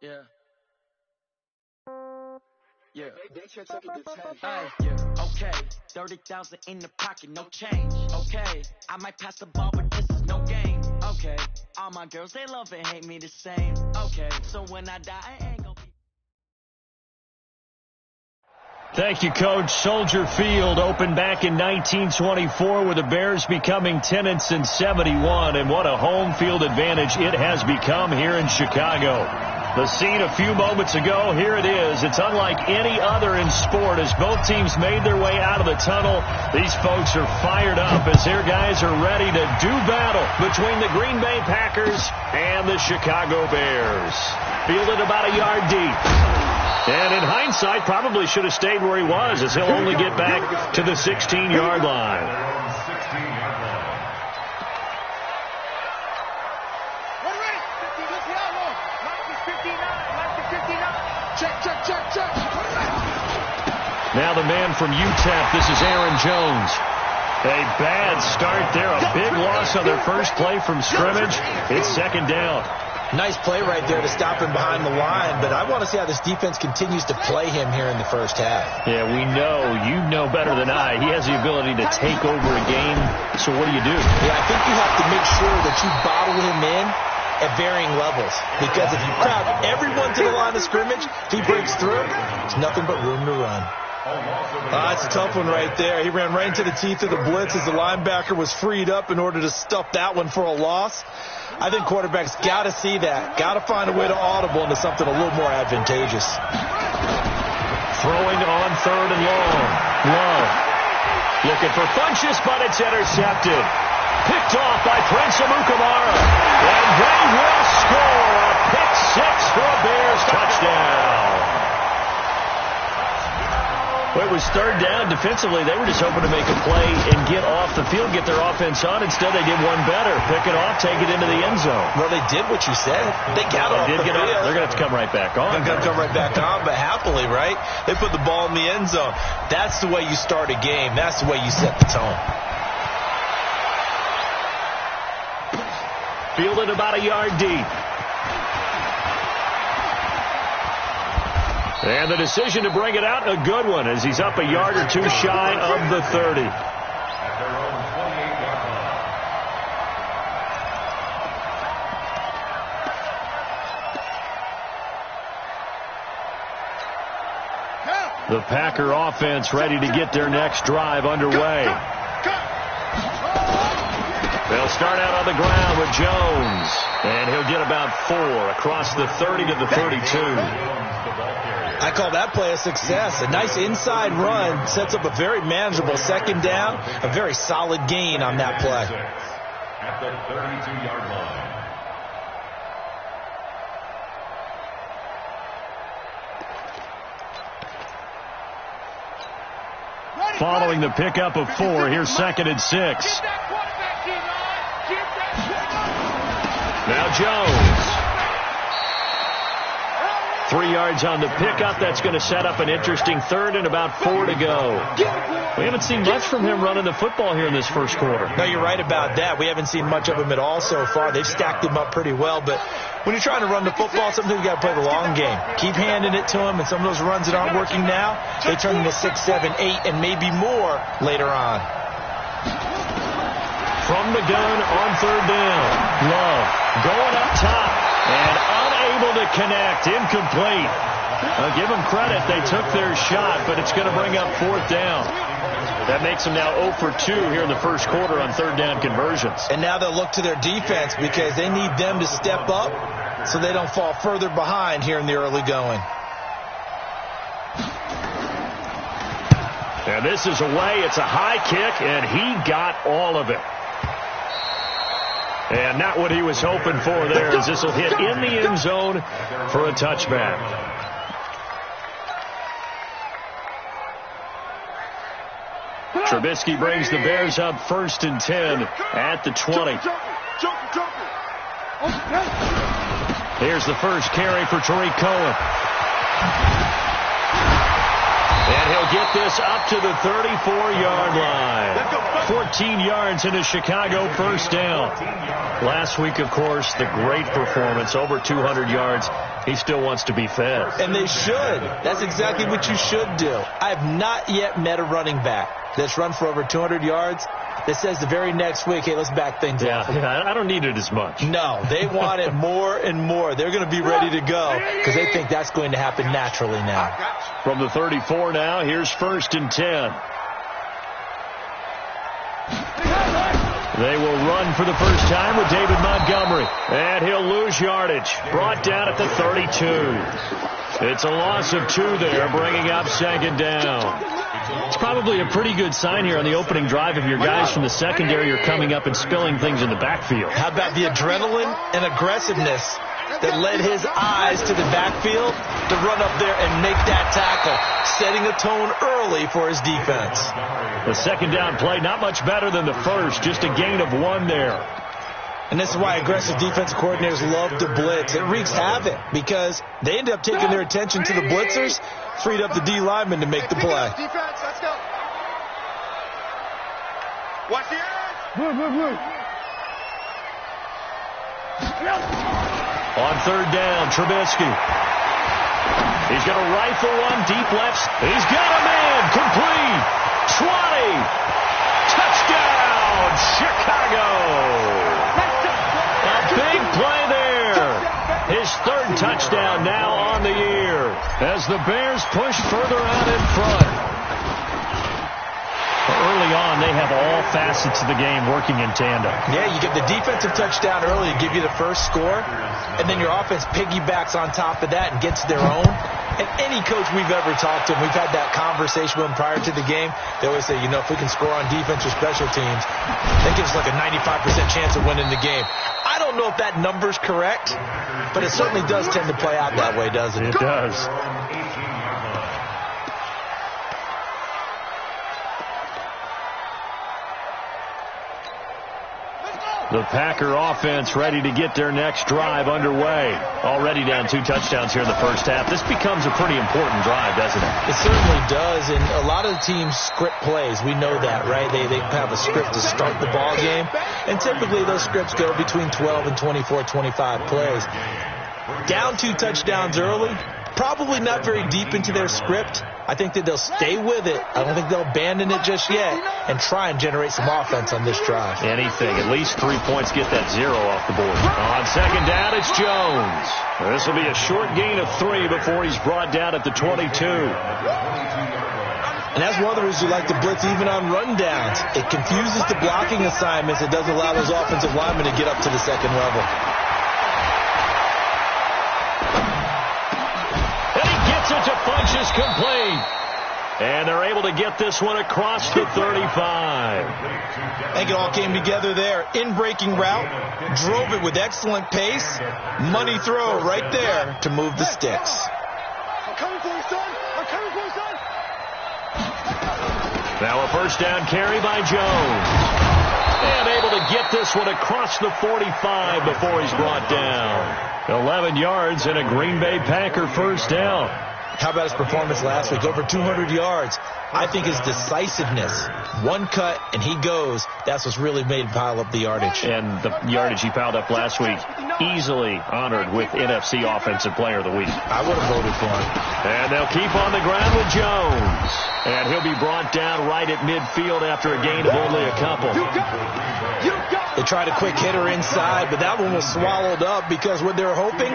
Yeah. Yeah. Okay, 30,000 in the pocket, no change. Okay, I might pass the ball, but this is no game. Okay, all my girls, they love and hate me the same. Okay, so when I die, I ain't gonna be. Thank you, Coach. Soldier Field opened back in 1924 with the Bears becoming 10-71, and what a home field advantage it has become here in Chicago. The scene a few moments ago, here it is. It's unlike any other in sport as both teams made their way out of the tunnel. These folks are fired up as their guys are ready to do battle between the Green Bay Packers and the Chicago Bears. Fielded about a yard deep. And in hindsight, probably should have stayed where he was as he'll only get back to the 16-yard line. Now the man from UTEP, this is Aaron Jones. A bad start there, a big loss on their first play from scrimmage. It's second down. Nice play right there to stop him behind the line, but I want to see how this defense continues to play him here in the first half. Yeah, we know. You know better than I. He has the ability to take over a game, so what do you do? Yeah, I think you have to make sure that you bottle him in at varying levels, because if you crowd everyone to the line of scrimmage, if he breaks through, there's nothing but room to run. That's a tough one right there. He ran right into the teeth of the blitz as the linebacker was freed up in order to stuff that one for a loss. I think quarterbacks got to see that, got to find a way to audible into something a little more advantageous. Throwing on third and long. Love. Looking for Funchess, but it's intercepted. Picked off by Prince Amukamara. And they will score a pick six for a Bears touchdown. Well, it was third down. Defensively, they were just hoping to make a play and get off the field, get their offense on. Instead, they did one better. Pick it off, take it into the end zone. Well, they did what you said. They got off the field. They're going to have to come right back on. They're going to come right back on, but happily, right? They put the ball in the end zone. That's the way you start a game. That's the way you set the tone. Fielded about a yard deep. And the decision to bring it out, a good one, as he's up a yard or two shy of the 30. The Packer offense ready to get their next drive underway. They'll start out on the ground with Jones, and he'll get about 4 across the 30 to the 32. I call that play a success. A nice inside run sets up a very manageable second down, a very solid gain on that play. At the 32-yard line. Following the pickup of 4, here's second and 6. Now Jones. 3 yards on the pickup. That's going to set up an interesting third and about 4 to go. We haven't seen much from him running the football here in this first quarter. No, you're right about that. We haven't seen much of him at all so far. They've stacked him up pretty well, but when you're trying to run the football, sometimes you got to play the long game. Keep handing it to him, and some of those runs that aren't working now, they turn into 6, 7, 8, and maybe more later on. From the gun on third down. Love going up top and unable to connect. Incomplete. I'll give them credit. They took their shot, but it's going to bring up 4th down. That makes them now 0 for 2 here in the first quarter on third down conversions. And now they'll look to their defense because they need them to step up so they don't fall further behind here in the early going. And this is away. It's a high kick, and he got all of it. And not what he was hoping for there, as this will hit in the end zone for a touchback. Trubisky brings the Bears up 1st and 10 at the 20. Here's the first carry for Tariq Cohen. And he'll get this up to the 34-yard line. 14 yards in a Chicago first down. Last week, of course, the great performance, over 200 yards He still wants to be fed. And they should. That's exactly what you should do. I have not yet met a running back that's run for over 200 yards that says the very next week, hey, let's back things off. Yeah, I don't need it as much. No, they want it more and more. They're going to be ready to go because they think that's going to happen naturally now. From the 34 now, here's 1st and 10. They will run for the first time with David Montgomery. And he'll lose yardage. Brought down at the 32. It's a loss of 2 there, bringing up 2nd down. It's probably a pretty good sign here on the opening drive if your guys from the secondary are coming up and spilling things in the backfield. How about the adrenaline and aggressiveness that led his eyes to the backfield to run up there and make that tackle, setting a tone early for his defense. The 2nd down play, not much better than the first, just a gain of 1 there. And this is why aggressive defensive coordinators love to blitz. It wreaks havoc because they end up taking their attention to the blitzers, freed up the D lineman to make the play. Defense, let's go. Watch the edge. On 3rd down, Trubisky. He's going to rifle one deep left. He's got a man. Complete. 20. Touchdown, Chicago. A big play there. His 3rd touchdown now on the year as the Bears push further out in front. Early on, they have all facets of the game working in tandem. Yeah, you get the defensive touchdown early to give you the first score, and then your offense piggybacks on top of that and gets their own. And any coach we've ever talked to, and we've had that conversation with them prior to the game, they always say, if we can score on defense or special teams, that gives us like a 95% chance of winning the game. I don't know if that number's correct, but it certainly does tend to play out that way, doesn't it? It does. The Packer offense ready to get their next drive underway. Already down 2 touchdowns here in the first half. This becomes a pretty important drive, doesn't it? It certainly does, and a lot of the teams script plays. We know that, right? They have a script to start the ball game, and typically those scripts go between 12 and 24, 25 plays. Down 2 touchdowns early, probably not very deep into their script. I think that they'll stay with it. I don't think they'll abandon it just yet and try and generate some offense on this drive. Anything. At least 3 points, get that 0 off the board. On 2nd down, it's Jones. This will be a short gain of 3 before he's brought down at the 22. And that's one of the reasons you like to blitz even on rundowns. It confuses the blocking assignments. It doesn't allow those offensive linemen to get up to the second level. To Funches complete. And they're able to get this one across the 35. I think it all came together there. In-breaking route, drove it with excellent pace. Money throw right there to move the sticks. I'm coming for you, son. I'm coming for you, son. Now a first down carry by Jones. And able to get this one across the 45 before he's brought down. 11 yards and a Green Bay Packer first down. How about his performance last week? Over 200 yards. I think his decisiveness, one cut and he goes, that's what's really made him pile up the yardage. And the yardage he piled up last week, easily honored with NFC Offensive Player of the Week. I would have voted for him. And they'll keep on the ground with Jones. And he'll be brought down right at midfield after a gain of only a couple. They tried a quick hitter inside, but that one was swallowed up because what they're hoping,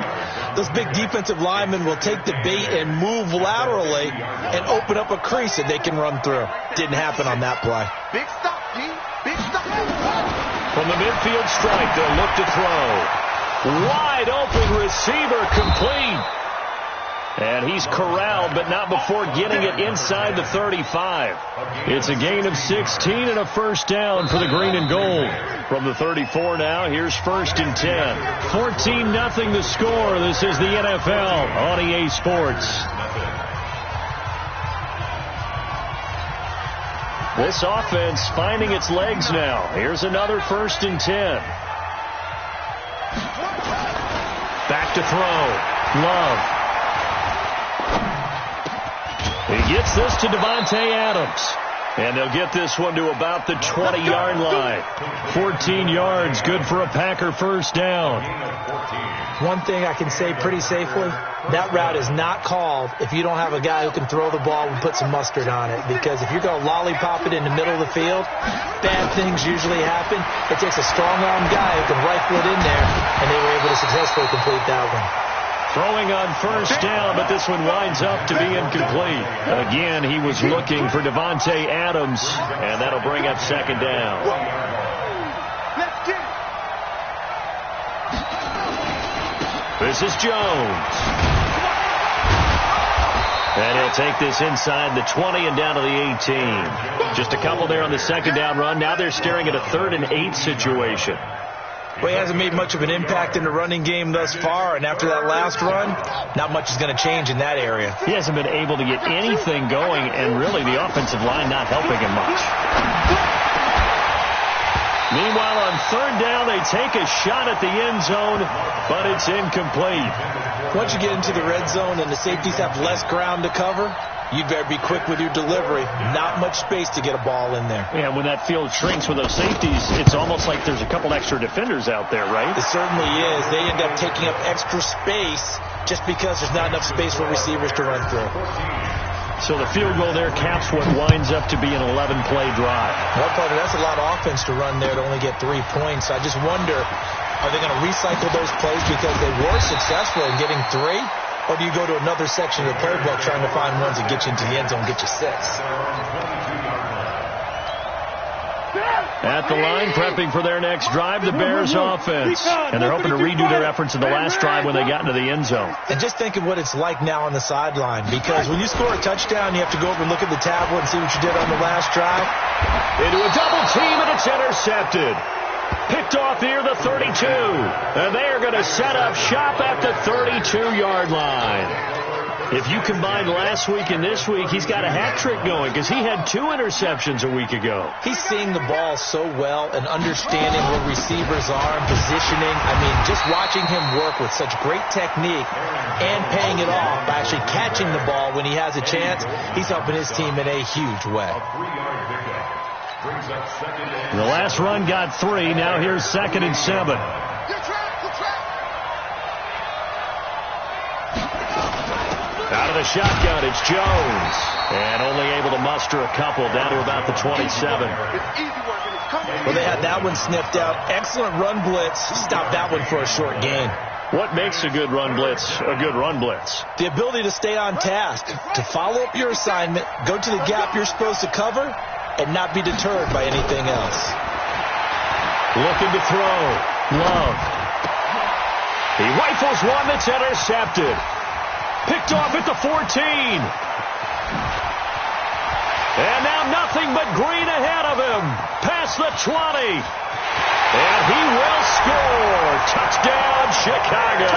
those big defensive linemen will take the bait and move laterally and open up a crease that they can run through. Didn't happen on that play. Big stop, G. Big stop. From the midfield strike, they'll look to throw. Wide open receiver complete. And he's corralled, but not before getting it inside the 35. It's a gain of 16 and a first down for the green and gold. From the 34 now, here's 1st and 10. 14-0 the score. This is the NFL on EA Sports. This offense finding its legs now. Here's another 1st and 10. Back to throw. Love. He gets this to Devontae Adams. And they'll get this one to about the 20-yard line. 14 yards, good for a Packer first down. One thing I can say pretty safely, that route is not called if you don't have a guy who can throw the ball and put some mustard on it. Because if you're going to lollipop it in the middle of the field, bad things usually happen. It takes a strong-arm guy who can rifle it in there, and they were able to successfully complete that one. Throwing on first down, but this one winds up to be incomplete. Again, he was looking for Devontae Adams, and that'll bring up second down. Let's get it. This is Jones. And he'll take this inside the 20 and down to the 18. Just a couple there on the second down run. Now they're staring at a 3rd and 8 situation. Well, he hasn't made much of an impact in the running game thus far, and after that last run, not much is going to change in that area. He hasn't been able to get anything going, and really the offensive line not helping him much. Meanwhile, on 3rd down, they take a shot at the end zone, but it's incomplete. Once you get into the red zone and the safeties have less ground to cover, you better be quick with your delivery. Not much space to get a ball in there. Yeah, when that field shrinks with those safeties, it's almost like there's a couple extra defenders out there, right? It certainly is. They end up taking up extra space just because there's not enough space for receivers to run through. So the field goal there caps what winds up to be an 11-play drive. One part of that's a lot of offense to run there to only get 3 points. I just wonder, are they going to recycle those plays because they were successful in getting 3? Or do you go to another section of the playbook trying to find ones that get you into the end zone and get you 6? At the line, prepping for their next drive, the Bears offense. And they're hoping to redo their efforts in the last drive when they got into the end zone. And just think of what it's like now on the sideline. Because when you score a touchdown, you have to go over and look at the tablet and see what you did on the last drive. Into a double team, and it's intercepted. Picked off near the 32. And they are going to set up shop at the 32-yard line. If you combine last week and this week, he's got a hat trick going because he had 2 interceptions a week ago. He's seeing the ball so well and understanding where receivers are and positioning. I mean, just watching him work with such great technique and paying it off by actually catching the ball when he has a chance, he's helping his team in a huge way. The last run got 3. Now here's 2nd and 7. Out of the shotgun, it's Jones. And only able to muster a couple down to about the 27. Well, they had that one sniffed out. Excellent run blitz. Stopped that one for a short gain. What makes a good run blitz a good run blitz? The ability to stay on task, to follow up your assignment, go to the gap you're supposed to cover, and not be deterred by anything else. Looking to throw. Love. He rifles one that's intercepted. Picked off at the 14. And now nothing but green ahead of him. Past the 20. And he will score. Touchdown, Chicago.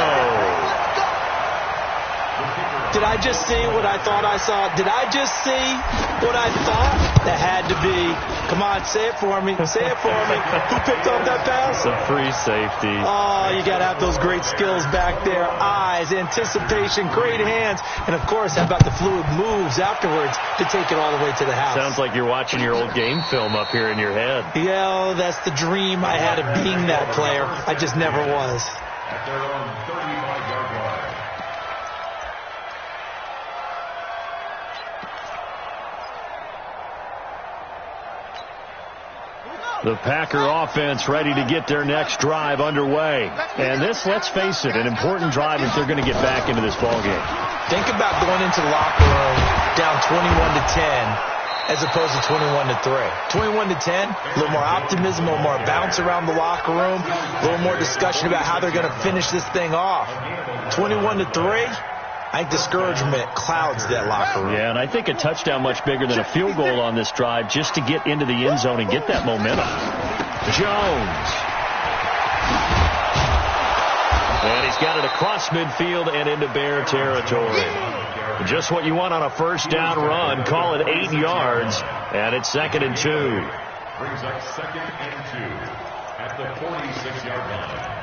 Did I just see what I thought I saw? Did I just see what I thought? That had to be. Come on, say it for me. Say it for me. Who picked up that pass? The free safety. Oh, you got to have those great skills back there. Eyes, anticipation, great hands. And, of course, how about the fluid moves afterwards to take it all the way to the house? Sounds like you're watching your old game film up here in your head. Yeah, that's the dream I had of being that player. I just never was. At their own 35-yard line. The Packer offense ready to get their next drive underway. And this, let's face it, an important drive if they're going to get back into this ballgame. Think about going into the locker room down 21-10 as opposed to 21-3. 21-10, a little more optimism, a little more bounce around the locker room, a little more discussion about how they're going to finish this thing off. 21-3. I think discouragement clouds that locker room. Yeah, and I think a touchdown much bigger than a field goal on this drive just to get into the end zone and get that momentum. Jones. And he's got it across midfield and into Bear territory. Just what you want on a first down run. Call it 8 yards, and it's 2nd and 2. Brings up 2nd and 2 at the 46-yard line.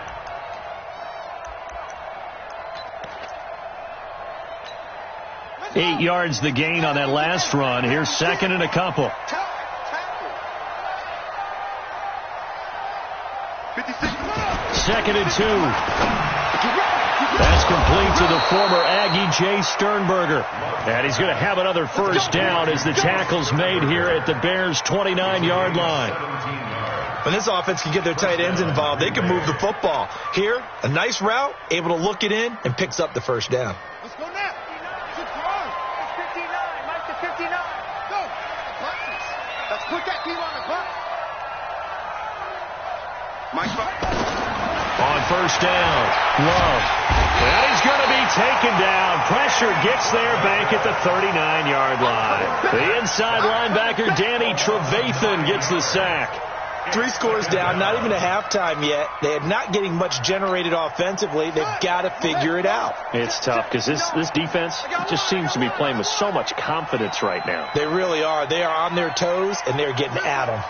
8 yards the gain on that last run. Here's 2nd and a couple. 2nd and 2. That's complete to the former Aggie, Jay Sternberger. And he's going to have another first down as the tackle's made here at the Bears' 29-yard line. When this offense can get their tight ends involved, they can move the football. Here, a nice route, able to look it in, and picks up the first down. Let's go now. That's 59. Mike to 59. Go. Let's put that team on the clock. Mike, on first down, Love. And he's going to be taken down. Pressure gets there back at the 39-yard line. The inside linebacker, Danny Trevathan, gets the sack. 3 scores down, not even a halftime yet. They are not getting much generated offensively. They've got to figure it out. It's tough because this defense just seems to be playing with so much confidence right now. They really are. They are on their toes, and they're getting at them.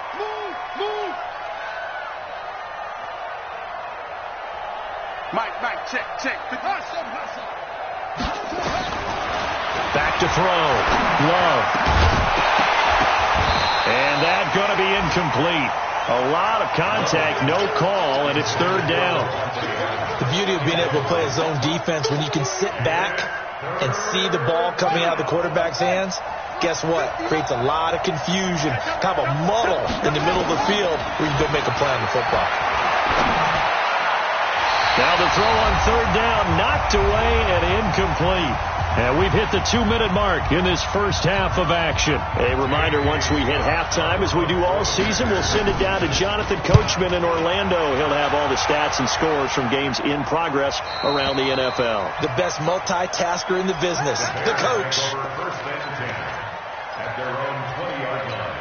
Mike, check. Back to throw. Love. And that's going to be incomplete. A lot of contact, no call, and it's 3rd down. The beauty of being able to play a zone defense when you can sit back and see the ball coming out of the quarterback's hands, guess what? Creates a lot of confusion, kind of a muddle in the middle of the field where you can go make a play on the football. Now the throw on 3rd down, knocked away and incomplete. And we've hit the 2-minute mark in this first half of action. A reminder, once we hit halftime, as we do all season, we'll send it down to Jonathan Coachman in Orlando. He'll have all the stats and scores from games in progress around the NFL. The best multitasker in the business, the coach. First and 10 at their own 20-yard line.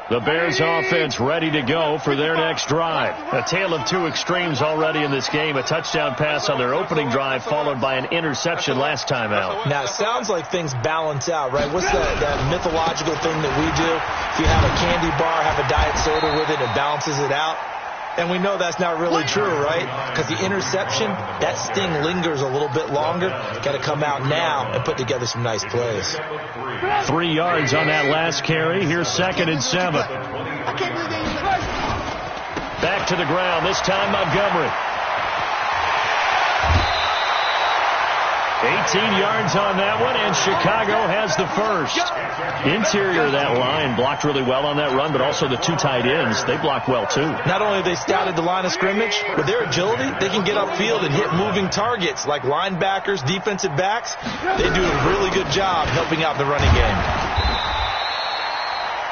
The Bears offense ready to go for their next drive. A tale of 2 extremes already in this game. A touchdown pass on their opening drive followed by an interception last time out. Now, it sounds like things balance out, right? What's that mythological thing that we do? If you have a candy bar, have a diet soda with it, it balances it out. And we know that's not really true, right? Because the interception, that sting lingers a little bit longer. Got to come out now and put together some nice plays. 3 yards on that last carry. Here's 2nd and 7. Back to the ground, this time Montgomery. 18 yards on that one, and Chicago has the first. Interior of that line blocked really well on that run, but also the 2 tight ends, they blocked well too. Not only have they scouted the line of scrimmage, with their agility, they can get upfield and hit moving targets like linebackers, defensive backs. They do a really good job helping out the running game.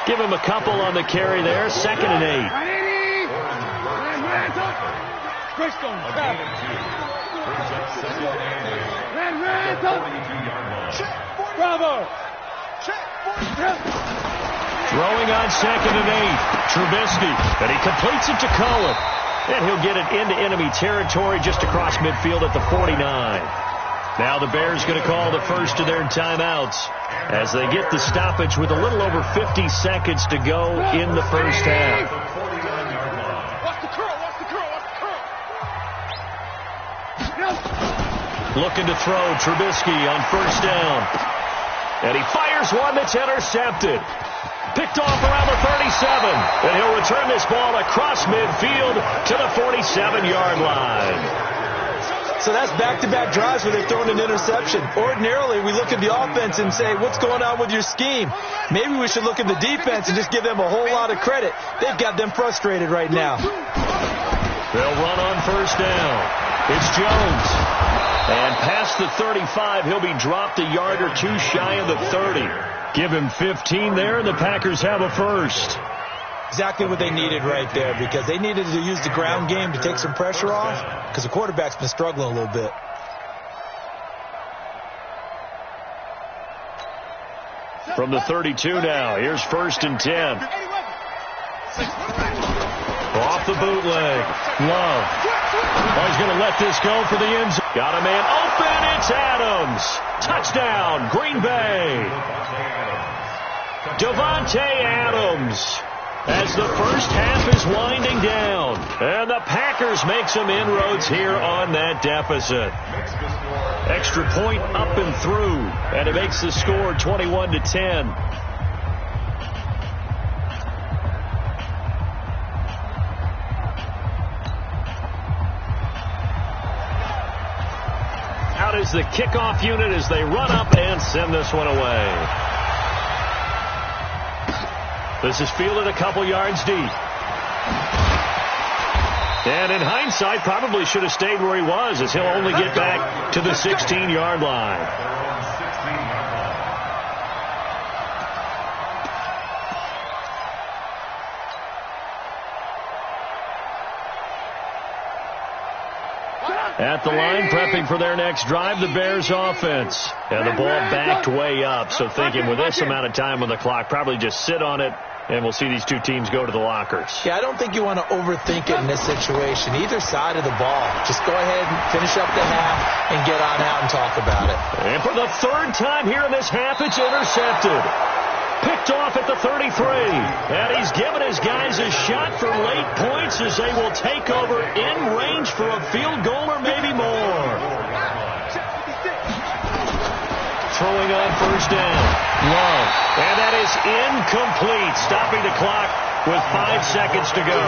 Give him a couple on the carry there, 2nd and 8. Bravo! Throwing on 2nd and 8. Trubisky, and he completes it to Cullen. And he'll get it into enemy territory just across midfield at the 49. Now the Bears going to call the first of their timeouts as they get the stoppage with a little over 50 seconds to go in the first half. Watch the curl! Looking to throw, Trubisky on first down. And he fires one that's intercepted. Picked off around the 37. And he'll return this ball across midfield to the 47-yard line. So that's back-to-back drives where they've thrown an interception. Ordinarily, we look at the offense and say, what's going on with your scheme? Maybe we should look at the defense and just give them a whole lot of credit. They've got them frustrated right now. They'll run on first down. It's Jones. And past the 35, he'll be dropped a yard or 2 shy of the 30. Give him 15 there, and the Packers have a first. Exactly what they needed right there, because they needed to use the ground game to take some pressure off, because the quarterback's been struggling a little bit. From the 32 now, here's 1st and 10. Off the bootleg. Love. Oh, he's going to let this go for the end zone. Got a man open. It's Adams. Touchdown, Green Bay. Devontae Adams as the first half is winding down. And the Packers make some inroads here on that deficit. Extra point up and through. And it makes the score 21-10. that is the kickoff unit as they run up and send this one away. This is fielded a couple yards deep. And in hindsight, probably should have stayed where he was, as he'll only get back to the 16-yard line. At the line, prepping for their next drive, the Bears offense. And the ball backed way up, so thinking with this amount of time on the clock, probably just sit on it, and we'll see these two teams go to the lockers. Yeah, I don't think you want to overthink it in this situation. Either side of the ball. Just go ahead and finish up the half and get on out and talk about it. And for the third time here in this half, it's intercepted. Picked off at the 33. And he's given his guys a shot for late points as they will take over in range for a field goal or maybe more. Throwing on first down. Love. And that is incomplete. Stopping the clock with 5 seconds to go.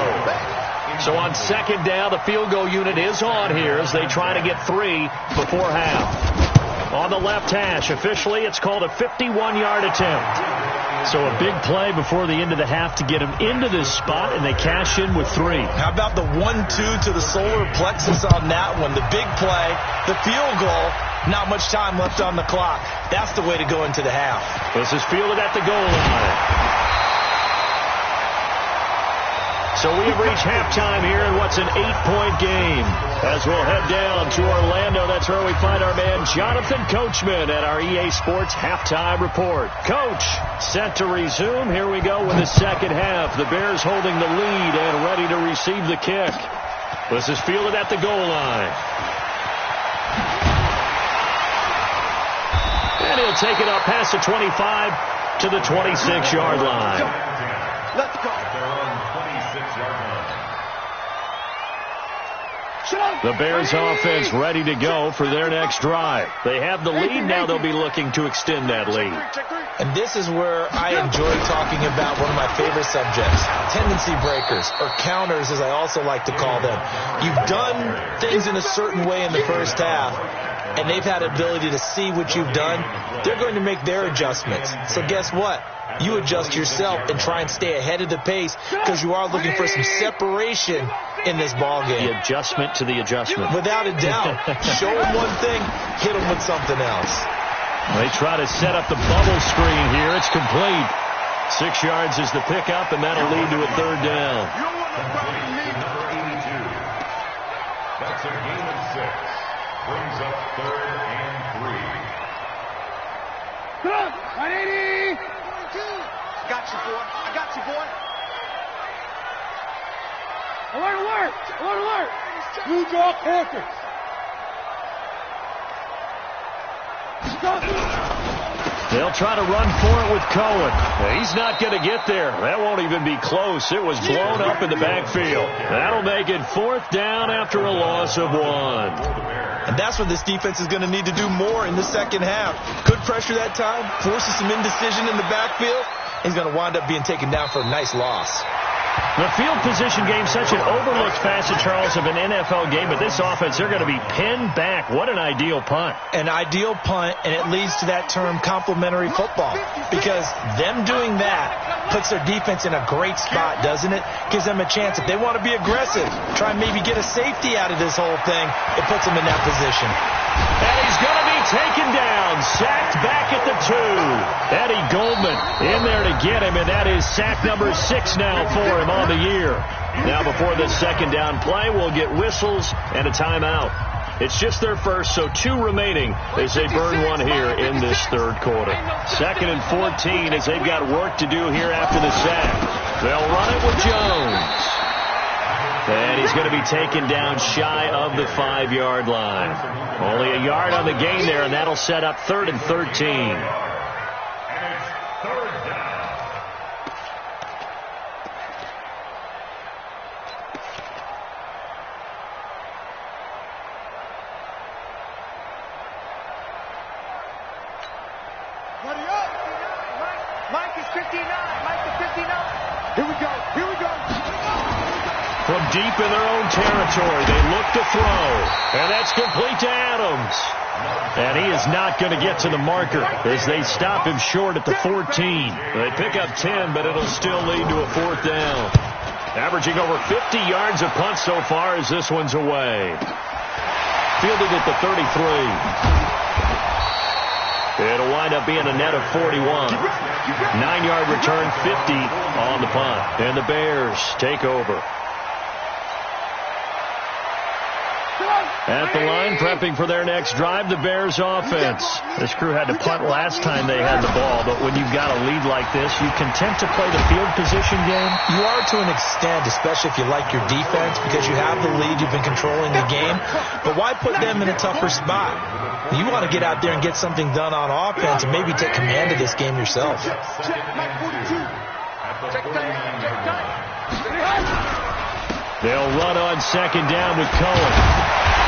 So on second down, the field goal unit is on here as they try to get 3 before half. On the left hash, officially, it's called a 51-yard attempt. So a big play before the end of the half to get him into this spot, and they cash in with 3. How about the 1-2 to the solar plexus on that one? The big play, the field goal, not much time left on the clock. That's the way to go into the half. This is fielded at the goal line. So we have reached halftime here in what's an 8-point game. As we'll head down to Orlando, that's where we find our man Jonathan Coachman at our EA Sports Halftime Report. Coach, set to resume. Here we go with the second half. The Bears holding the lead and ready to receive the kick. This is fielded at the goal line. And he'll take it up past the 25 to the 26-yard line. Let's go. The Bears offense ready to go for their next drive. They have the lead. Now they'll be looking to extend that lead. And this is where I enjoy talking about one of my favorite subjects, tendency breakers, or counters as I also like to call them. You've done things in a certain way in the first half, and they've had ability to see what you've done. They're going to make their adjustments. So guess what? You adjust yourself and try and stay ahead of the pace because you are looking for some separation in this ball game. The adjustment to the adjustment. Without a doubt. Show them one thing, hit them with something else. They try to set up the bubble screen here. It's complete. 6 yards is the pickup, and that'll lead to a third down. Number 82. That's a gain of 6. Brings up 3rd and 3. Come on, 180. Got you, boy. I got you, boy. Alert, alert. Alert, alert. Blue draw Panthers. They'll try to run for it with Cohen. He's not going to get there. That won't even be close. It was blown up in the backfield. That'll make it 4th down after a loss of 1. And that's what this defense is going to need to do more in the second half. Good pressure that time, forces some indecision in the backfield. He's going to wind up being taken down for a nice loss. The field position game, such an overlooked facet, Charles, of an NFL game, but this offense, they're going to be pinned back. What an ideal punt. An ideal punt, and it leads to that term complementary football, because them doing that puts their defense in a great spot, doesn't it? Gives them a chance. If they want to be aggressive, try and maybe get a safety out of this whole thing, it puts them in that position. And he's going to be taken down, sacked back at the 2. Eddie Goldman in there to get him, and that is sack number 6 now for him on the year. Now before the second down play, we'll get whistles and a timeout. It's just their first, so 2 remaining as they burn 1 here in this third quarter. 2nd and 14 as they've got work to do here after the sack. They'll run it with Jones. And he's going to be taken down shy of the 5-yard line. Only a yard on the gain there, and that'll set up 3rd and 13. Mike is 59. Mike is 59. Here we go. Here we go. From deep in their own territory, they look to throw. And that's complete to Adams. And he is not going to get to the marker as they stop him short at the 14. They pick up 10, but it'll still lead to a 4th down. Averaging over 50 yards a punt so far as this one's away. Fielded at the 33. It'll wind up being a net of 41. 9-yard return, 50 on the punt. And the Bears take over. At the line, prepping for their next drive, the Bears offense. This crew had to punt last time they had the ball, but when you've got a lead like this, you content to play the field position game? You are to an extent, especially if you like your defense, because you have the lead, you've been controlling the game. But why put them in a tougher spot? You want to get out there and get something done on offense and maybe take command of this game yourself. They'll run on 2nd down with Cohen.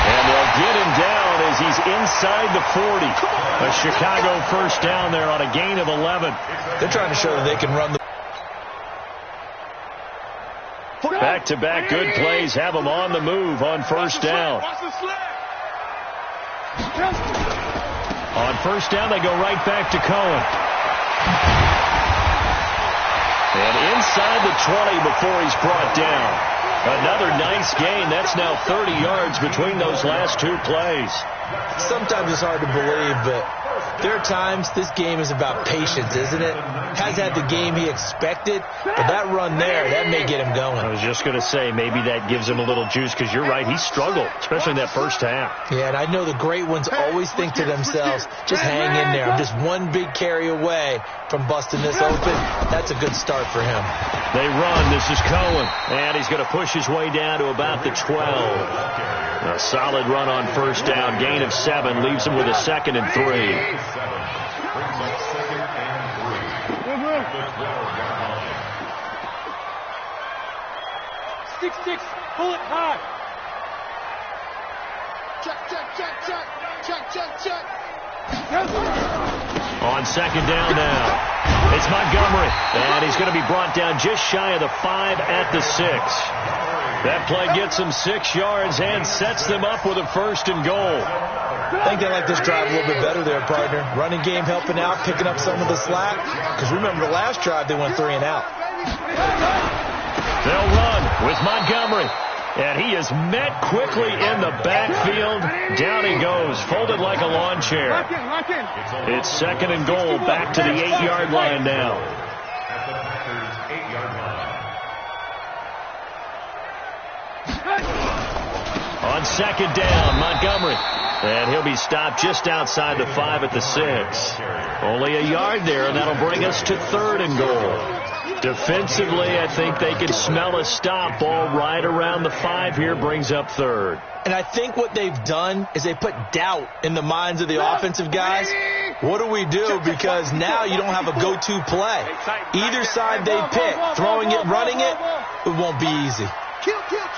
And they'll get him down as he's inside the 40. A Chicago 1st down there on a gain of 11. They're trying to show that they can run the... Back-to-back good plays have them on the move on 1st down. On 1st down, they go right back to Cohen. And inside the 20 before he's brought down. Another nice gain. That's now 30 yards between those last 2 plays. Sometimes it's hard to believe, but there are times this game is about patience, isn't it? Has had the game he expected, but that run there, that may get him going. I was just going to say, maybe that gives him a little juice, because you're right, he struggled, especially in that 1st half. Yeah, and I know the great ones always think to themselves, just hang in there. I'm just one big carry away from busting this open. That's a good start for him. They run. This is Cohen, and he's going to push his way down to about the 12. A solid run on 1st down. Gain of 7 leaves him with a 2nd and 3. Brings up 2nd and 3. 6-6, pull it hard. Check. On 2nd down now. It's Montgomery, and he's going to be brought down just shy of the 5 at the 6. That play gets them 6 yards and sets them up with a 1st and goal. I think they like this drive a little bit better there, partner. Running game helping out, picking up some of the slack. Because remember, the last drive they went 3 and out. They'll run with Montgomery. And he is met quickly in the backfield. Down he goes, folded like a lawn chair. It's 2nd and goal, back to the 8-yard line now. At the Packers' 8-yard line. On 2nd down, Montgomery. And he'll be stopped just outside the 5 at the 6. Only a yard there, and that'll bring us to 3rd and goal. Defensively, I think they can smell a stop. Ball right around the 5 here, brings up 3rd. And I think what they've done is they put doubt in the minds of the offensive guys. What do we do? Because now you don't have a go-to play. Either side they pick, throwing it, running it, it won't be easy. Kill, turn up.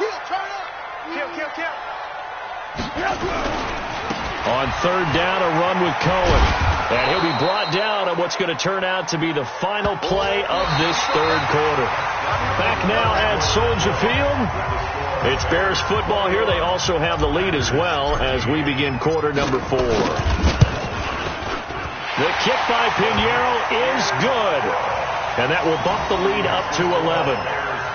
Kill. On 3rd down, a run with Cohen. And he'll be brought down on what's going to turn out to be the final play of this 3rd quarter. Back now at Soldier Field. It's Bears football here. They also have the lead as well as we begin quarter number 4. The kick by Pinheiro is good. And that will bump the lead up to 11.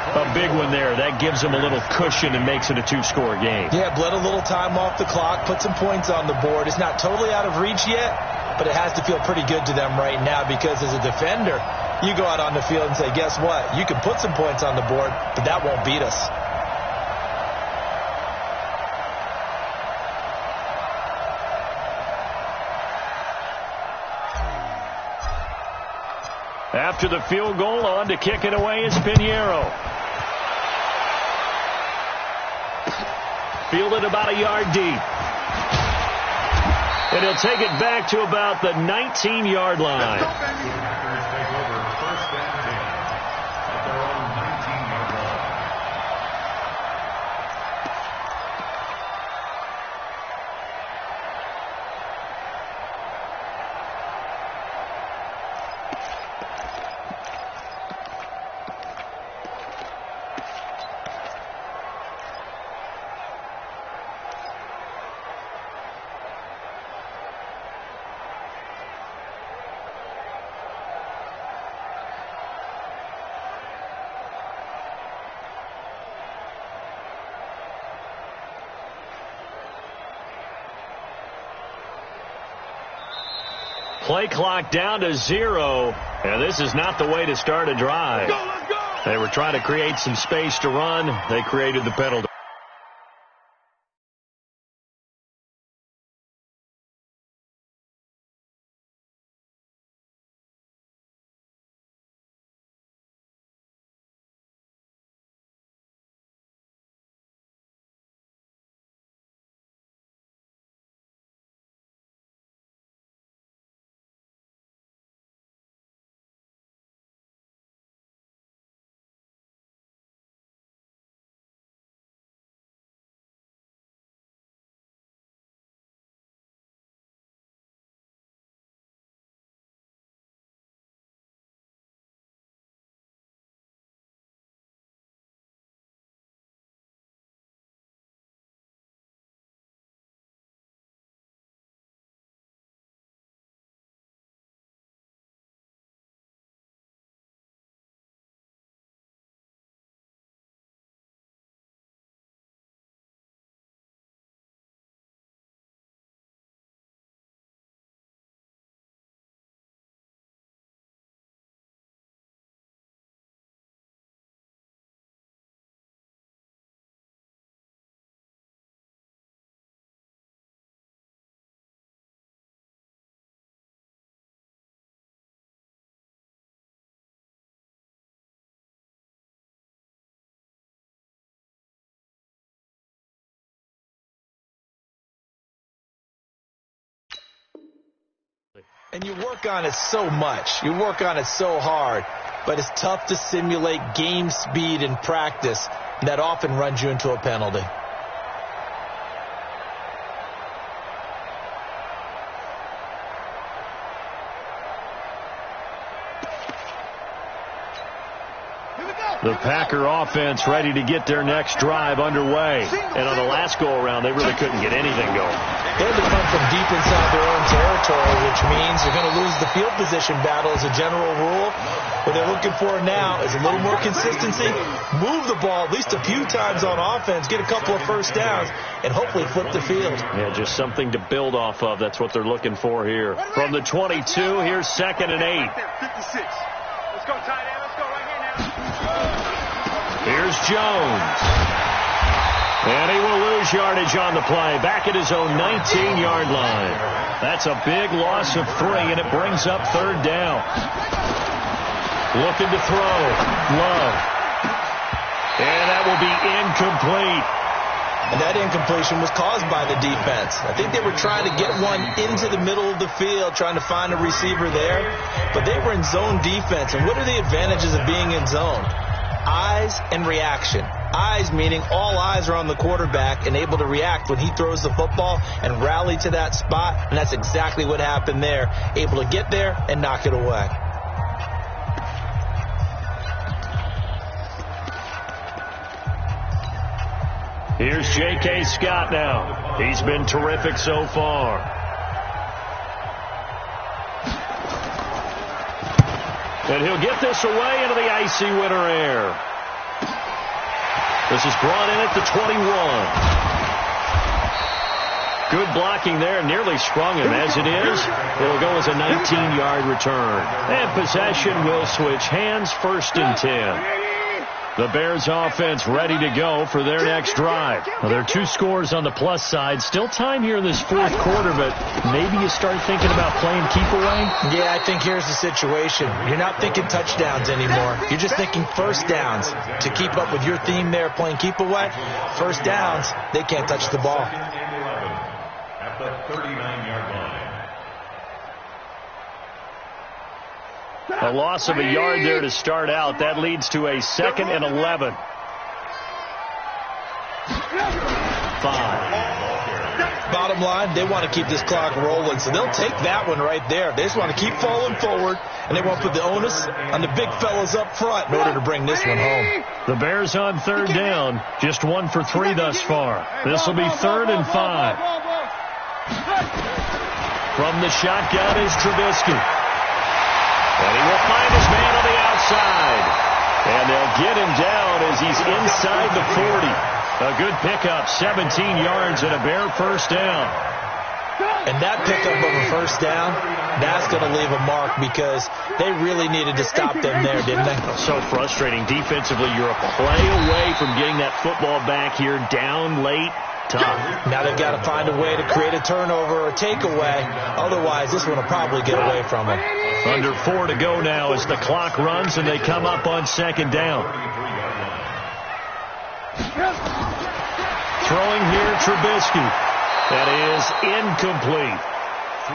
A big one there. That gives them a little cushion and makes it a 2-score game. Yeah, bled a little time off the clock, put some points on the board. It's not totally out of reach yet, but it has to feel pretty good to them right now because as a defender, you go out on the field and say, guess what? You can put some points on the board, but that won't beat us. After the field goal, on to kick it away is Pinheiro. Fielded about a yard deep. And he'll take it back to about the 19-yard line. play clock down to 0, and this is not the way to start a drive. Let's go! They were trying to create some space to run. They created the penalty. And you work on it so much. You work on it so hard. But it's tough to simulate game speed in practice. And that often runs you into a penalty. The Packer offense ready to get their next drive underway. And on the last go-around, they really couldn't get anything going. They had to come from deep inside their own territory, which means you're going to lose the field position battle as a general rule. What they're looking for now is a little more consistency, move the ball at least a few times on offense, get a couple of first downs, and hopefully flip the field. Yeah, just something to build off of. That's what they're looking for here. From the 22, here's 2nd and 8. 56. Let's go, tight end. Let's go right here now. Here's Jones. And he will lose yardage on the play. Back at his own 19-yard line. That's a big loss of 3, and it brings up 3rd down. Looking to throw. Love. And that will be incomplete. And that incompletion was caused by the defense. I think they were trying to get one into the middle of the field, trying to find a receiver there. But they were in zone defense. And what are the advantages of being in zone? Eyes and reaction. Eyes meaning all eyes are on the quarterback and able to react when he throws the football and rally to that spot. And that's exactly what happened there. Able to get there and knock it away. Here's J.K. Scott now. He's been terrific so far. And he'll get this away into the icy winter air. This is brought in at the 21. Good blocking there. Nearly sprung him. As it is, it'll go as a 19-yard return. And possession will switch hands. 1st and 10. The Bears offense ready to go for their next drive. Now, there are 2 scores on the plus side. Still time here in this 4th quarter, but maybe you start thinking about playing keep away? Yeah, I think here's the situation. You're not thinking touchdowns anymore. You're just thinking first downs. To keep up with your theme there, playing keep away, first downs, they can't touch the ball. At the 39-yard line. A loss of a yard there to start out. That leads to a 2nd and 11. 5. Bottom line, they want to keep this clock rolling, so they'll take that one right there. They just want to keep falling forward, and they want to put the onus on the big fellas up front in order to bring this one home. The Bears on 3rd down. Just 1 for 3 thus far. This will be 3rd and 5. From the shotgun is Trubisky. And he will find his man on the outside. And they'll get him down as he's inside the 40. A good pickup, 17 yards and a Bear first down. And that pickup of a first down, that's going to leave a mark because they really needed to stop them there, didn't they? So frustrating. Defensively, you're a play away from getting that football back here, down late. Tough. Now they've got to find a way to create a turnover or a takeaway. Otherwise, this one will probably get away from them. Under 4 to go now as the clock runs and they come up on second down. Throwing here, Trubisky. That is incomplete.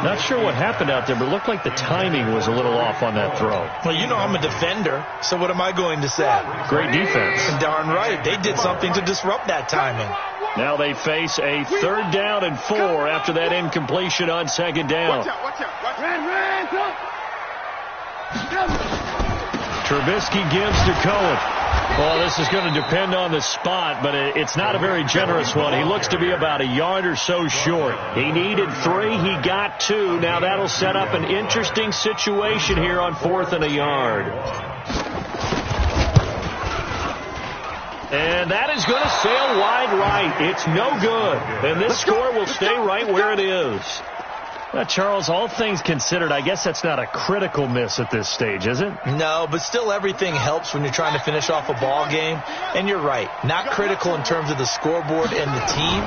Not sure what happened out there, but it looked like the timing was a little off on that throw. Well, you know I'm a defender, so what am I going to say? Great defense. Darn right. They did something to disrupt that timing. Now they face a 3rd down and 4 after that incompletion on second down. Watch out, watch out, watch out. Trubisky gives to Cohen. Well, this is going to depend on the spot, but it's not a very generous one. He looks to be about a yard or so short. He needed 3. He got 2. Now that'll set up an interesting situation here on 4th and a yard. And that is going to sail wide right. It's no good. And this score will stay right where it is. Charles, all things considered, I guess that's not a critical miss at this stage, is it? No, but still everything helps when you're trying to finish off a ball game. And you're right, not critical in terms of the scoreboard and the team,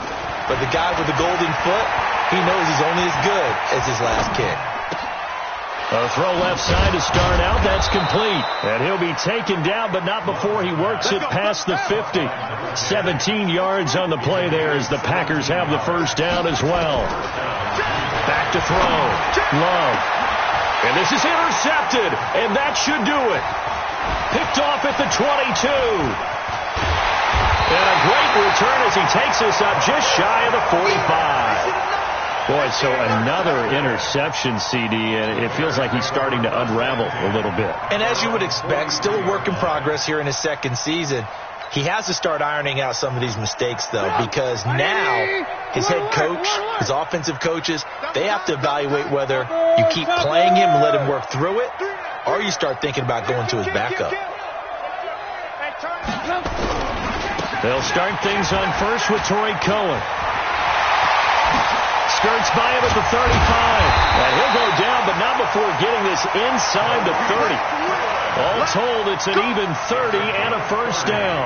but the guy with the golden foot, he knows he's only as good as his last kick. A throw left side to start out. That's complete. And he'll be taken down, but not before he works it past the 50. 17 yards on the play there as the Packers have the first down as well. Back to throw. Love. And this is intercepted. And that should do it. Picked off at the 22. And a great return as he takes us up just shy of the 45. Boy, so another interception, CD, and it feels like he's starting to unravel a little bit. And as you would expect, still a work in progress here in his second season. He has to start ironing out some of these mistakes, though, because now his head coach, his offensive coaches, they have to evaluate whether you keep playing him and let him work through it, or you start thinking about going to his backup. They'll start things on first with Torrey Cohen. Skirts by him at the 35. And he'll go down, but not before getting this inside the 30. All told, it's an even 30 and a first down.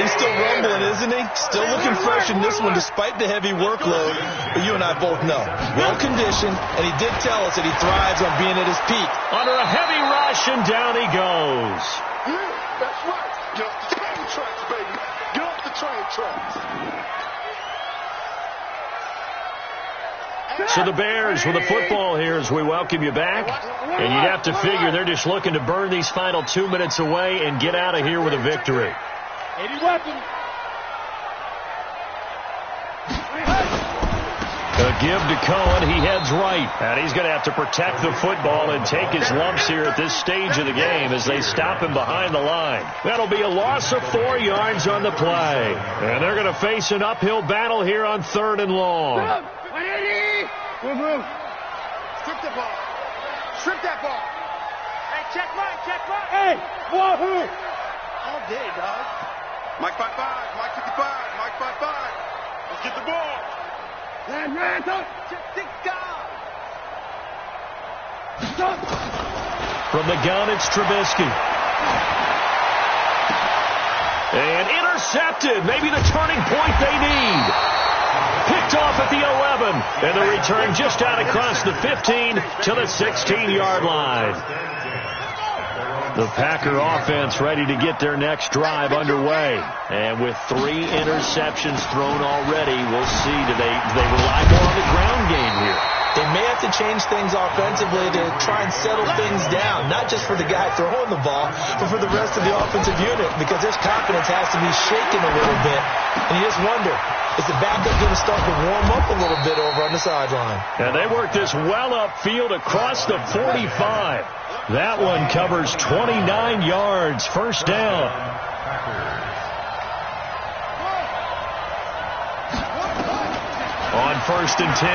He's still rumbling, isn't he? Still looking fresh in this one despite the heavy workload. But you and I both know, well-conditioned, and he did tell us that he thrives on being at his peak. Under a heavy rush, and down he goes. That's right. Get off the train tracks, baby. Get off the train tracks. So the Bears with the football here as we welcome you back. And you'd have to figure they're just looking to burn these final 2 minutes away and get out of here with a victory. 80 weapons. A give to Cohen. He heads right. And he's going to have to protect the football and take his lumps here at this stage of the game as they stop him behind the line. That'll be a loss of 4 yards on the play. And they're going to face an uphill battle here on 3rd and long. 180. Move. Strip the ball. Strip that ball. Hey, check right. Hey, wahoo. All day, dog. Mike 55, Mike 55, Mike 55. Let's get the ball. Ran up. From the gun, it's Trubisky. And intercepted. Maybe the turning point they need. Picked off at the 11. And the return just out across the 15 to the 16-yard line. The Packer offense ready to get their next drive underway. And with 3 interceptions thrown already, we'll see, do they rely more on the ground game here? They may have to change things offensively to try and settle things down, not just for the guy throwing the ball, but for the rest of the offensive unit, because their confidence has to be shaken a little bit. And you just wonder, is the backup going to start to warm up a little bit over on the sideline? And they work this well upfield across the 45. That one covers 29 yards, first down. On 1st and 10,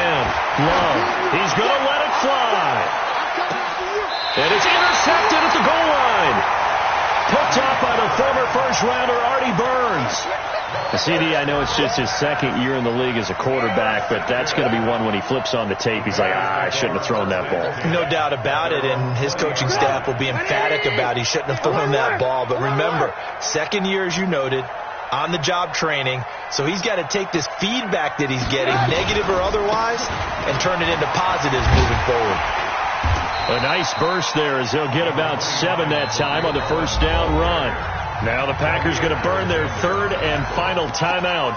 Love. He's going to let it fly. And it's intercepted at the goal line. Picked off by the former first-rounder Artie Burns. CD, I know it's just his second year in the league as a quarterback, but that's going to be one when he flips on the tape. He's like, I shouldn't have thrown that ball. No doubt about it, and his coaching staff will be emphatic about he shouldn't have thrown that ball. But remember, second year, as you noted, on-the-job training, so he's got to take this feedback that he's getting, negative or otherwise, and turn it into positives moving forward. A nice burst there as he'll get about 7 that time on the first down run. Now the Packers going to burn their third and final timeout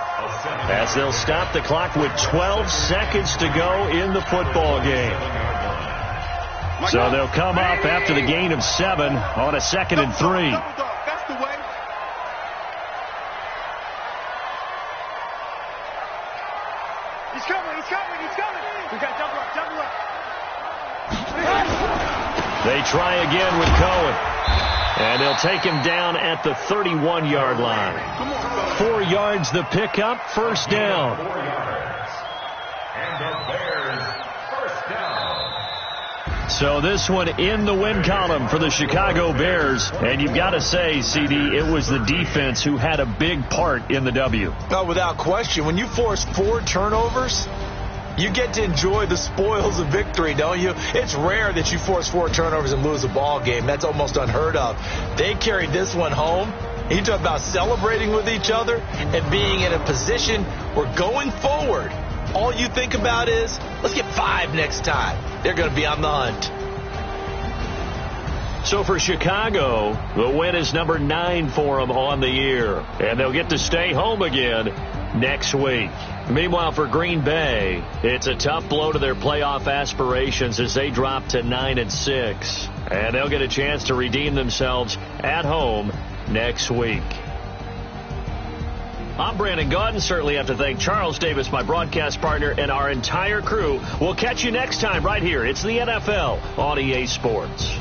as they'll stop the clock with 12 seconds to go in the football game. So they'll come up after the gain of 7 on a 2nd and 3. That's the way. He's coming. We got double up. They try again with Cohen. And they'll take him down at the 31-yard line. 4 yards the pickup, first down. 4 yards. And the Bears, first down. So this one in the win column for the Chicago Bears. And you've got to say, CD, it was the defense who had a big part in the W. No, without question. When you force 4 turnovers, you get to enjoy the spoils of victory, don't you? It's rare that you force 4 turnovers and lose a ball game. That's almost unheard of. They carried this one home. You talk about celebrating with each other and being in a position where going forward, all you think about is, let's get 5 next time. They're going to be on the hunt. So for Chicago, the win is number 9 for them on the year. And they'll get to stay home again next week. Meanwhile, for Green Bay, it's a tough blow to their playoff aspirations as they drop to 9-6. And they'll get a chance to redeem themselves at home next week. I'm Brandon Gaudin. Certainly have to thank Charles Davis, my broadcast partner, and our entire crew. We'll catch you next time right here. It's the NFL on EA Sports.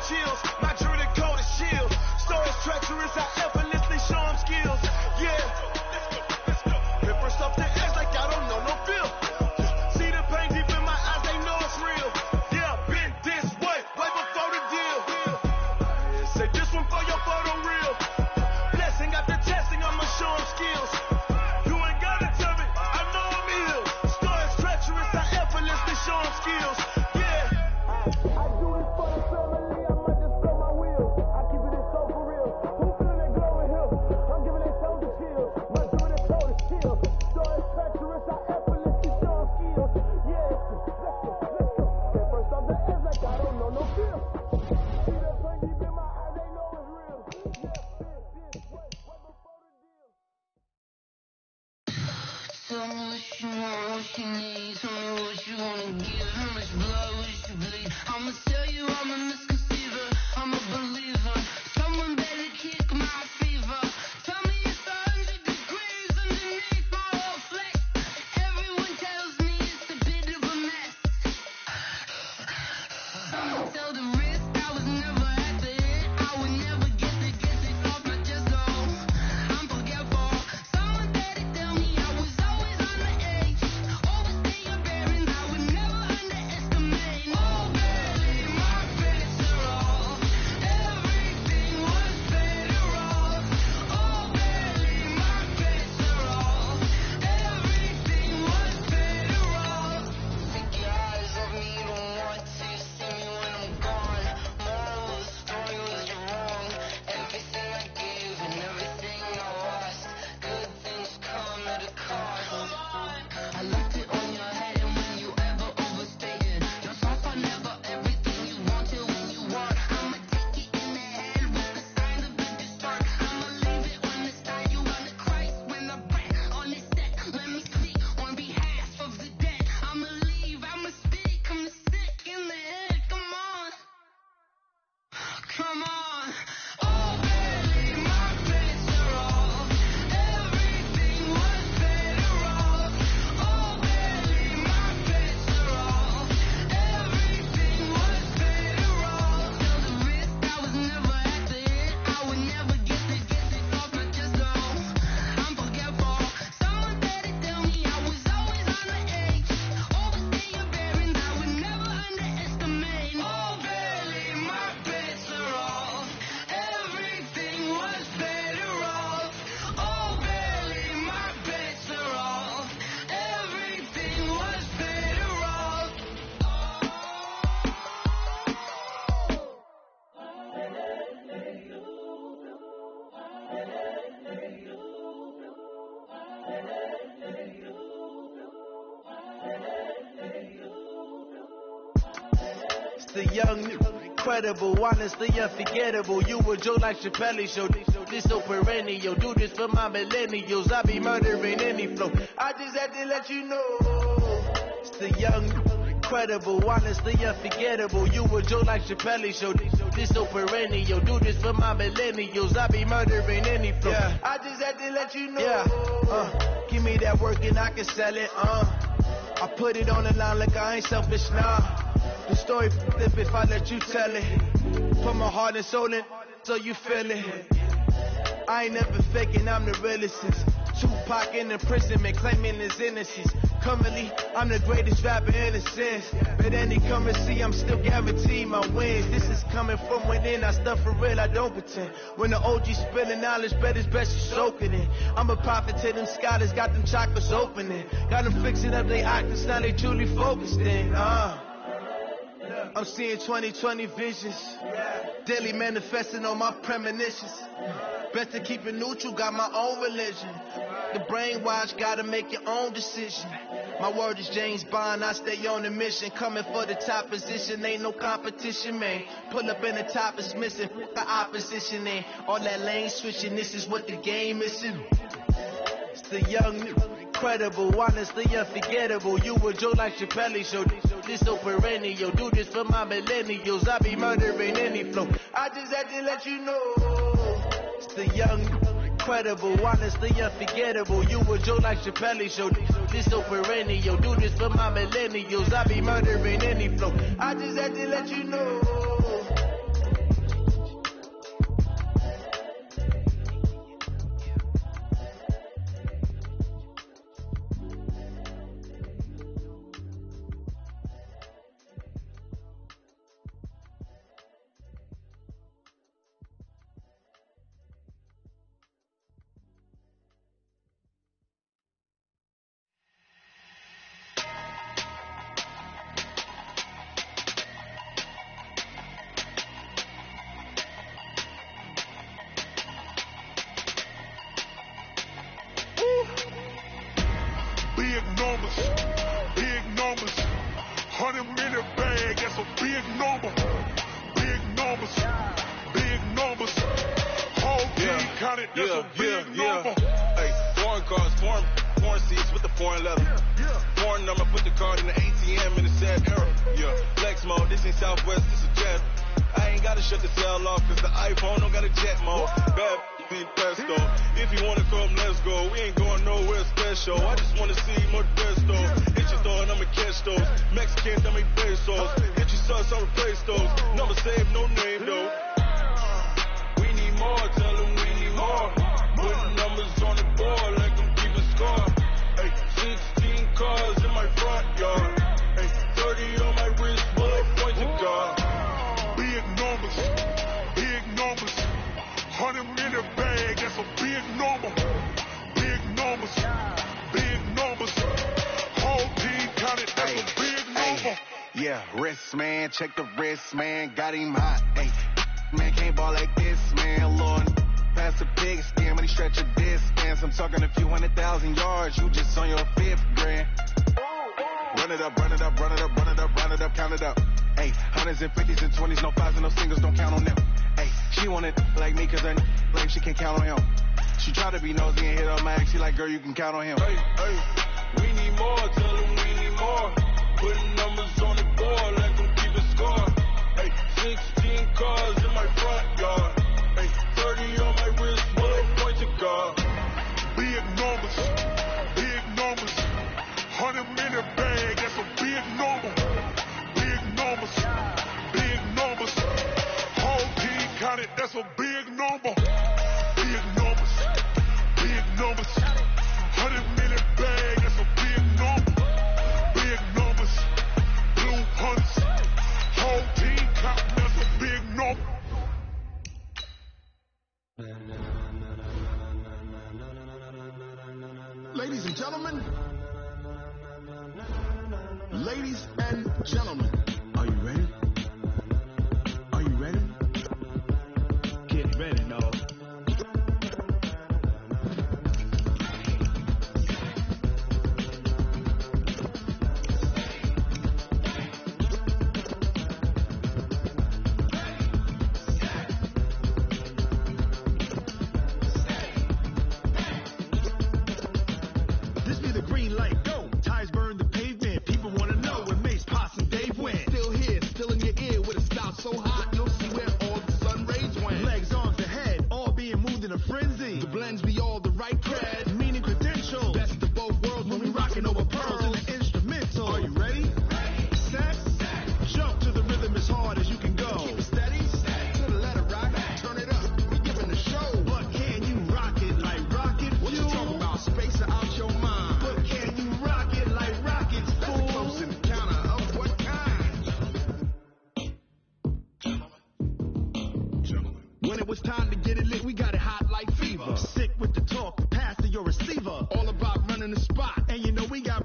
Chills, my Druidic the young, incredible, honestly unforgettable. You a joke like Chappelle Show. This so perennial. Do this for my millennials. I be murdering any flow. I just had to let you know. It's the young, incredible, honestly unforgettable. You a joke like Chappelle Show. This so perennial. Do this for my millennials. I be murdering any flow. Yeah. I just had to let you know. Yeah. Give me that work and I can sell it. I put it on the line like I ain't selfish now. The story flip if I let you tell it. Put my heart and soul in so you feel it. I ain't never faking, I'm the realest. Tupac in imprisonment, claiming his innocence. Currently, I'm the greatest rapper in a sense. But any come and see, I'm still guaranteed my wins. This is coming from within, I stuff for real, I don't pretend. When the OG spilling knowledge, bet it's best you soak it in. I'm a prophet to them scholars, got them chakras opening. Got them fixing up their octaves, now they truly focused in. I'm seeing 2020 visions. Daily manifesting on my premonitions. Best to keep it neutral, got my own religion. The brainwash, gotta make your own decision. My word is James Bond, I stay on the mission. Coming for the top position, ain't no competition, man. Pull up in the top is missing, the opposition ain't. All that lane switching, this is what the game is. It's the young, incredible, honestly unforgettable. You a joke like Chappelle Show. This so perennial. Do this for my millennials. I be murdering any flow. I just had to let you know. It's the young, incredible, honestly unforgettable. You a joke like Chappelle Show. This so perennial. Do this for my millennials. I be murdering any flow. I just had to let you know. Big numbers, 100-minute bag, that's a big number. Big numbers, whole team counted, that's a big number. Hey, foreign cars, foreign seats with the foreign leather. Foreign number, put the card in the ATM in the sad era. Flex mode, this ain't Southwest, this is Jet. I ain't gotta shut the cell off, cause the iPhone don't got a jet mode. Bad need pesto. If you wanna come, let's go. We ain't going nowhere special. I just wanna see more pesto. Hit your throw and I'ma catch those. Mexicans, I make pesos. Hit your sus, I'll replace those. Number save, no name though. We need more, tell them we need more. Putting numbers on the board like I'm keeping score. Hey, 16 cars in my front yard. Hey, 30 on my wrist, bullet point to God. Big numbers, 100-minute bag, that's a big number. Big numbers, whole team counted, that's a big number. Yeah, wrist man, check the wrist man, got him hot. Hey, man can't ball like this, man. Lord, pass the pig skin, but he stretch a distance. I'm talking a few 100,000 yards, you just on your 5th grand. Run it up, count it up. Hey, hundreds and 50s and 20s, no 5s and no singles, don't count on them. Hey, she want it like me, cause her like she can't count on him. She try to be nosy and hit up my ex, she like, girl, you can count on him. Hey, we need more, tell them we need more. Putting numbers on the board like I'm keeping score. Hey, 16 cars in my front yard. Hey, 30 on my wrist, bullet point to God. Big numbers, 100-minute bag, that's a big number. Big numbers, whole team counted, that's a big number. Big numbers, 100-minute bag, that's a big number. Big numbers, blue hunts, whole team counting, that's a big number. Ladies and gentlemen, are you ready? Are you ready? Get ready, no. When it was time to get it lit, we got it hot like fever. Sick with the talk, pass to your receiver. All about running the spot, and you know we got